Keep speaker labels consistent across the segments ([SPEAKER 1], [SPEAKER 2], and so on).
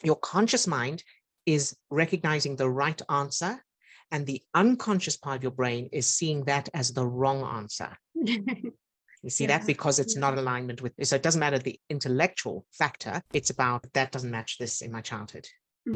[SPEAKER 1] Your conscious mind is recognizing the right answer, and the unconscious part of your brain is seeing that as the wrong answer. You see that because it's not alignment with, so it doesn't matter the intellectual factor. It's about that doesn't match this in my childhood.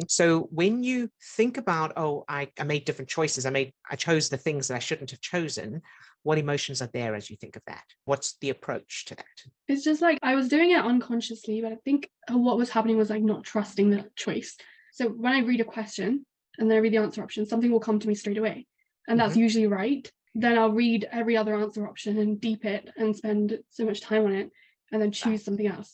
[SPEAKER 1] So when you think about, oh, I made different choices, I chose the things that I shouldn't have chosen, what emotions are there as you think of that? What's the approach to that?
[SPEAKER 2] It's just like I was doing it unconsciously, but I think what was happening was like not trusting the choice. So when I read a question and then I read the answer option, something will come to me straight away. And that's usually right. Then I'll read every other answer option and deep it and spend so much time on it and then choose something else.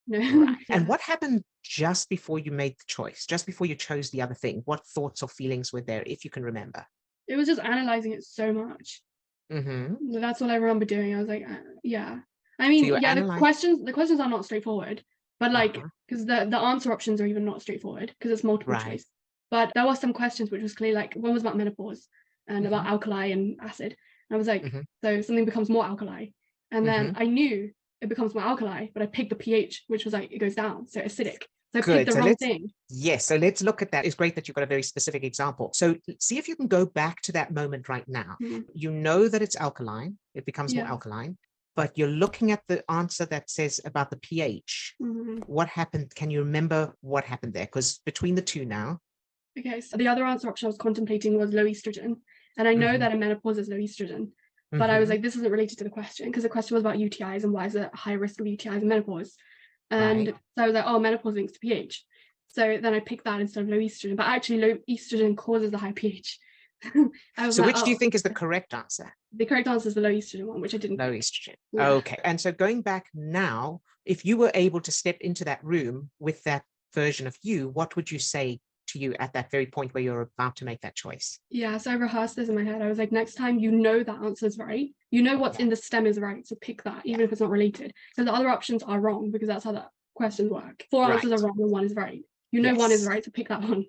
[SPEAKER 1] Right. And what happened just before you made the choice, just before you chose the other thing? What thoughts or feelings were there, if you can remember?
[SPEAKER 2] It was just analyzing it so much. That's what I remember doing. I was like, yeah. I mean,
[SPEAKER 1] So
[SPEAKER 2] the questions are not straightforward, but like, because the answer options are even not straightforward because it's multiple choice. But there were some questions which was clearly like, one was about menopause and about alkali and acid. And I was like, so something becomes more alkali. And then I knew it becomes more alkali, but I picked the pH, which was like, it goes down, so acidic. So I picked the wrong thing.
[SPEAKER 1] Yes, so let's look at that. It's great that you've got a very specific example. So see if you can go back to that moment right now. You know that it's alkaline, it becomes more alkaline, but you're looking at the answer that says about the pH. What happened? Can you remember what happened there? Because between the two now.
[SPEAKER 2] Okay, so the other answer option I was contemplating was low estrogen. And I know that in menopause is low estrogen. But I was like, this isn't related to the question, because the question was about UTIs and why is there a high risk of UTIs in menopause. And so I was like, oh, menopause links to pH. So then I picked that instead of low estrogen. But actually, low estrogen causes the high pH.
[SPEAKER 1] So which do you think is the correct answer?
[SPEAKER 2] The correct answer is the low estrogen one, which I didn't
[SPEAKER 1] pick. Estrogen. Yeah. Okay. And so going back now, if you were able to step into that room with that version of you, what would you say to you at that very point where you're about to make that choice?
[SPEAKER 2] Yeah, so I rehearsed this in my head. I was like, next time you know that answer is right. You know what's in the stem is right, so pick that, even if it's not related. So the other options are wrong, because that's how that questions work. 4 answers are wrong and 1 is right. You know one is right, so pick that one.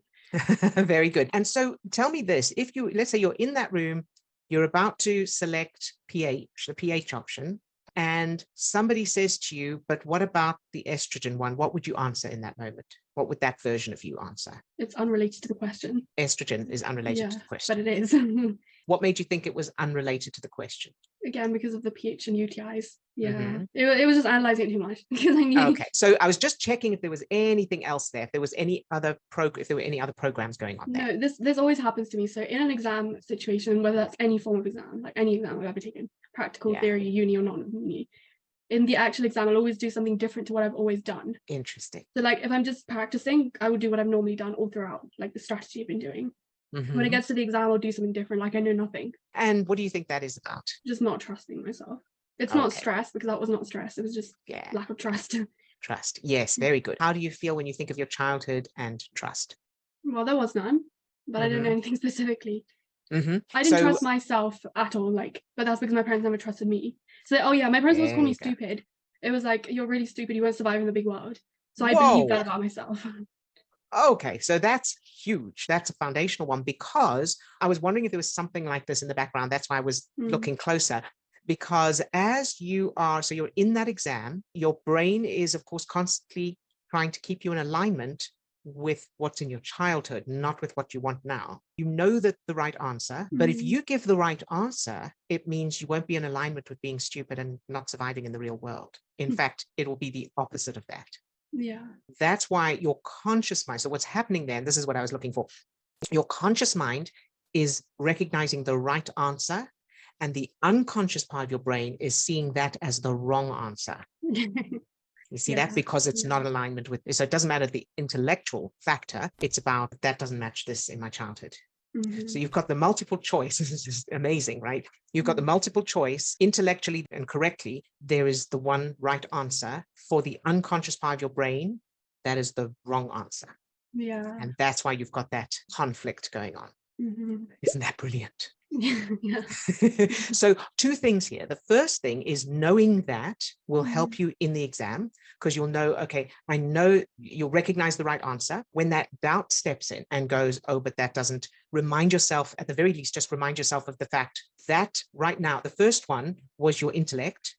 [SPEAKER 1] Very good. And so tell me this, if you, let's say you're in that room, you're about to select pH, the pH option, and somebody says to you, but what about the estrogen one? What would you answer in that moment? What would that version of you answer?
[SPEAKER 2] It's unrelated to the question.
[SPEAKER 1] Estrogen is unrelated to the question.
[SPEAKER 2] But it is.
[SPEAKER 1] What made you think it was unrelated to the question?
[SPEAKER 2] Again, because of the pH and UTIs. Yeah. It was just analyzing it too much because I knew.
[SPEAKER 1] Okay. So I was just checking if there was anything else there, if there was any other if there were any other programs going on there.
[SPEAKER 2] No, this always happens to me. So in an exam situation, whether that's any form of exam, like any exam I've ever taken, practical, theory, uni or non-uni, in the actual exam, I'll always do something different to what I've always done.
[SPEAKER 1] Interesting.
[SPEAKER 2] So like if I'm just practicing, I would do what I've normally done all throughout, like the strategy I've been doing. When it gets to the exam, I'll do something different, like I know nothing.
[SPEAKER 1] And what do you think that is about?
[SPEAKER 2] Just not trusting myself. It's not stress, because that was not stress. It was just lack of trust.
[SPEAKER 1] Trust. Yes, very good. How do you feel when you think of your childhood and trust?
[SPEAKER 2] Well, there was none, but I didn't know anything specifically. I didn't trust myself at all, but that's because my parents never trusted me. So, my parents always called me stupid. It was like, you're really stupid, you won't survive in the big world. So I believed that about myself.
[SPEAKER 1] Okay, so that's huge. That's a foundational one, because I was wondering if there was something like this in the background. That's why I was looking closer, because as you are, so you're in that exam, your brain is, of course, constantly trying to keep you in alignment with what's in your childhood, not with what you want now. You know that the right answer, but if you give the right answer, it means you won't be in alignment with being stupid and not surviving in the real world. In fact, it will be the opposite of that.
[SPEAKER 2] Yeah.
[SPEAKER 1] That's why your conscious mind, so what's happening then, this is what I was looking for. Your conscious mind is recognizing the right answer, and the unconscious part of your brain is seeing that as the wrong answer. You see that because it's not alignment with, so it doesn't matter the intellectual factor, it's about that doesn't match this in my childhood. So you've got the multiple choice. This is amazing, right? You've got the multiple choice intellectually and correctly. There is the one right answer. For the unconscious part of your brain, that is the wrong answer.
[SPEAKER 2] Yeah.
[SPEAKER 1] And that's why you've got that conflict going on. Isn't that brilliant?
[SPEAKER 2] Yeah.
[SPEAKER 1] So 2 things here. The first thing is knowing that will help you in the exam, because you'll know, okay, I know, you'll recognize the right answer. When that doubt steps in and goes, oh, but that doesn't, remind yourself, at the very least, just remind yourself of the fact that right now, the first one was your intellect,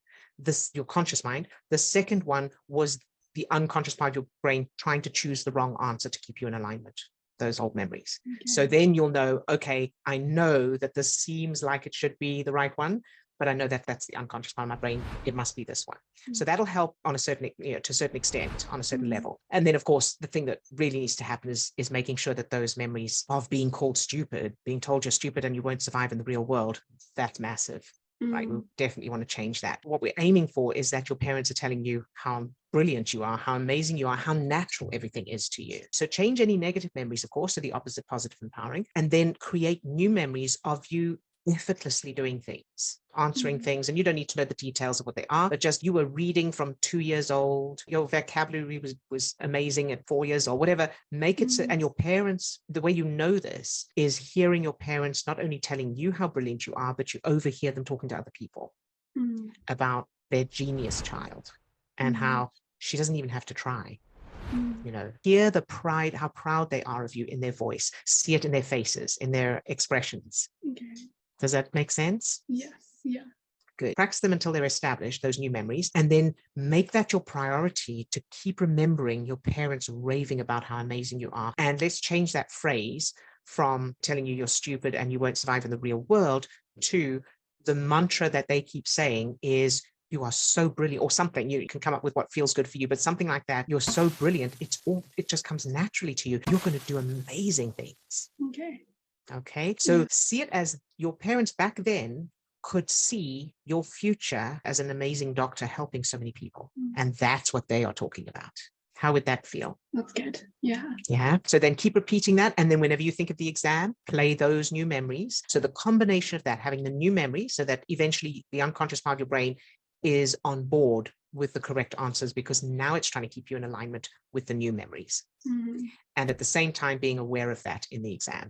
[SPEAKER 1] your conscious mind. The second one was the unconscious part of your brain trying to choose the wrong answer to keep you in alignment, those old memories.
[SPEAKER 2] Okay.
[SPEAKER 1] So then you'll know, okay, I know that this seems like it should be the right one, but I know that that's the unconscious part of my brain. It must be this one. So that'll help on a certain, to a certain extent, on a certain level. And then, of course, the thing that really needs to happen is making sure that those memories of being called stupid, being told you're stupid and you won't survive in the real world, that's massive. Right? We definitely want to change that. What we're aiming for is that your parents are telling you how brilliant you are, how amazing you are, how natural everything is to you. So change any negative memories, of course, to the opposite, positive, empowering, and then create new memories of you effortlessly doing things, answering things, and you don't need to know the details of what they are, but just you were reading from 2 years old, your vocabulary was amazing at 4 years old, whatever. Make it so, and your parents, the way you know this is hearing your parents not only telling you how brilliant you are, but you overhear them talking to other people about their genius child and how she doesn't even have to try. Hear the pride, how proud they are of you in their voice, see it in their faces, in their expressions.
[SPEAKER 2] Okay.
[SPEAKER 1] Does that make sense?
[SPEAKER 2] Yes. Yeah.
[SPEAKER 1] Good. Practice them until they're established, those new memories, and then make that your priority to keep remembering your parents raving about how amazing you are. And let's change that phrase from telling you you're stupid and you won't survive in the real world to the mantra that they keep saying is, you are so brilliant, or something. You can come up with what feels good for you, but something like that. You're so brilliant. It just comes naturally to you. You're going to do amazing things.
[SPEAKER 2] Okay.
[SPEAKER 1] Okay. So see it as your parents back then could see your future as an amazing doctor helping so many people. And that's what they are talking about. How would that feel?
[SPEAKER 2] That's good. Yeah.
[SPEAKER 1] Yeah. So then keep repeating that. And then whenever you think of the exam, play those new memories. So the combination of that, having the new memory so that eventually the unconscious part of your brain is on board with the correct answers, because now it's trying to keep you in alignment with the new memories. And at the same time, being aware of that in the exam.